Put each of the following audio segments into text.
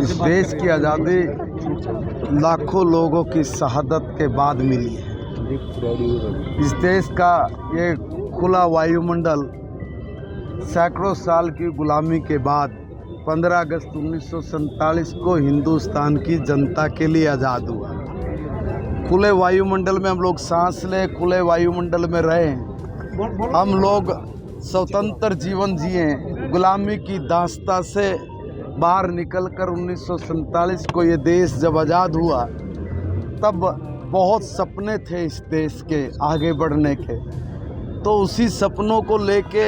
इस देश की आज़ादी लाखों लोगों की शहादत के बाद मिली है। इस देश का ये खुला वायुमंडल सैकड़ों साल की गुलामी के बाद 15 अगस्त 1947 को हिंदुस्तान की जनता के लिए आज़ाद हुआ। खुले वायुमंडल में हम लोग सांस लें, खुले वायुमंडल में रहें, हम लोग स्वतंत्र जीवन जिए, गुलामी की दास्ता से बाहर निकलकर 1947 को ये देश जब आज़ाद हुआ तब बहुत सपने थे इस देश के आगे बढ़ने के। तो उसी सपनों को लेके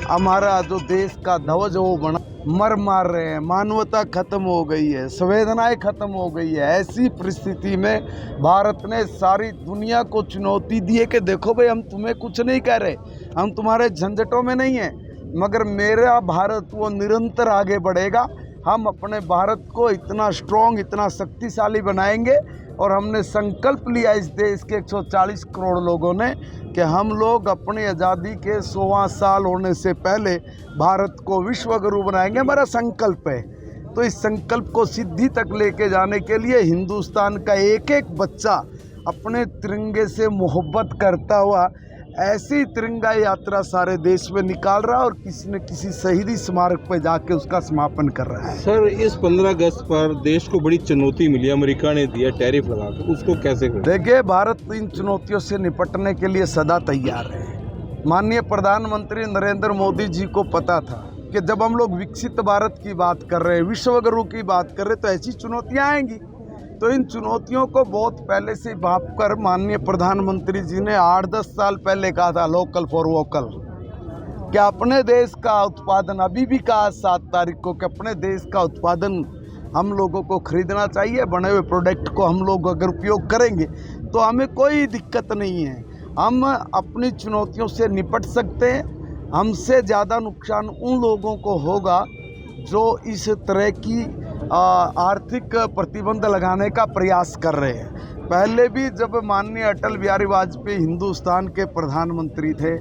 हमारा जो देश का ध्वज वो बना मर मार रहे हैं, मानवता खत्म हो गई है, संवेदनाएं खत्म हो गई है। ऐसी परिस्थिति में भारत ने सारी दुनिया को चुनौती दी है कि देखो भाई, हम तुम्हें कुछ नहीं कह रहे, हम तुम्हारे झंझटों में नहीं हैं, मगर मेरा भारत वो निरंतर आगे बढ़ेगा। हम अपने भारत को इतना स्ट्रॉन्ग, इतना शक्तिशाली बनाएंगे। और हमने संकल्प लिया इस देश के 140 करोड़ लोगों ने कि हम लोग अपनी आज़ादी के 100वां साल होने से पहले भारत को विश्व गुरु बनाएंगे। हमारा संकल्प है। तो इस संकल्प को सिद्धि तक लेके जाने के लिए हिंदुस्तान का एक एक बच्चा अपने तिरंगे से मोहब्बत करता हुआ ऐसी तिरंगा यात्रा सारे देश में निकाल रहा है और किसी न किसी शहीदी स्मारक पर जाके उसका समापन कर रहा है। सर, इस 15 अगस्त पर देश को बड़ी चुनौती मिली, अमेरिका ने दिया टैरिफ लगाकर, उसको कैसे करें? देखिए, भारत इन चुनौतियों से निपटने के लिए सदा तैयार है। माननीय प्रधानमंत्री नरेंद्र मोदी जी को पता था कि जब हम लोग विकसित भारत की बात कर रहे हैं, विश्व गुरु की बात कर रहे हैं, तो ऐसी चुनौतियाँ आएंगी। तो इन चुनौतियों को बहुत पहले से भाप कर माननीय प्रधानमंत्री जी ने 8-10 साल पहले कहा था लोकल फॉर वोकल, कि अपने देश का उत्पादन, अभी भी कहा 7 तारीख को, कि अपने देश का उत्पादन हम लोगों को खरीदना चाहिए। बने हुए प्रोडक्ट को हम लोग अगर उपयोग करेंगे तो हमें कोई दिक्कत नहीं है, हम अपनी चुनौतियों से निपट सकते हैं। हमसे ज़्यादा नुकसान उन लोगों को होगा जो इस तरह की आर्थिक प्रतिबंध लगाने का प्रयास कर रहे हैं। पहले भी जब माननीय अटल बिहारी वाजपेयी हिंदुस्तान के प्रधानमंत्री थे,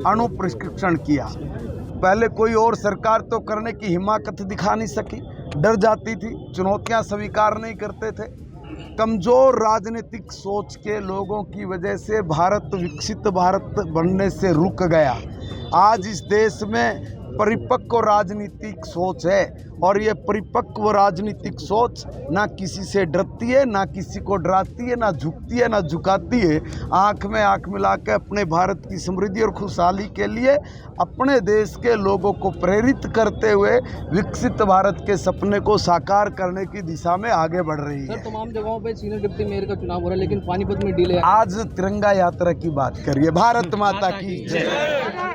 अणु प्रशिक्षण किया। पहले कोई और सरकार तो करने की हिम्मत दिखा नहीं सकी, डर जाती थी, चुनौतियां स्वीकार नहीं करते थे। कमज़ोर राजनीतिक सोच के लोगों की वजह से भारत विकसित भारत बनने से रुक गया। आज इस देश में परिपक्व राजनीतिक सोच है और ये परिपक्व राजनीतिक सोच ना किसी से डरती है, ना किसी को डराती है, ना झुकती है, ना झुकाती है। आँख में आँख मिला के अपने भारत की समृद्धि और खुशहाली के लिए अपने देश के लोगों को प्रेरित करते हुए विकसित भारत के सपने को साकार करने की दिशा में आगे बढ़ रही है। सर, तमाम जगहों पे सीनियर डिप्टी मेयर का चुनाव हो रहा है, लेकिन पानीपत में डिले। आज तिरंगा यात्रा की बात करिए। भारत माता की जय।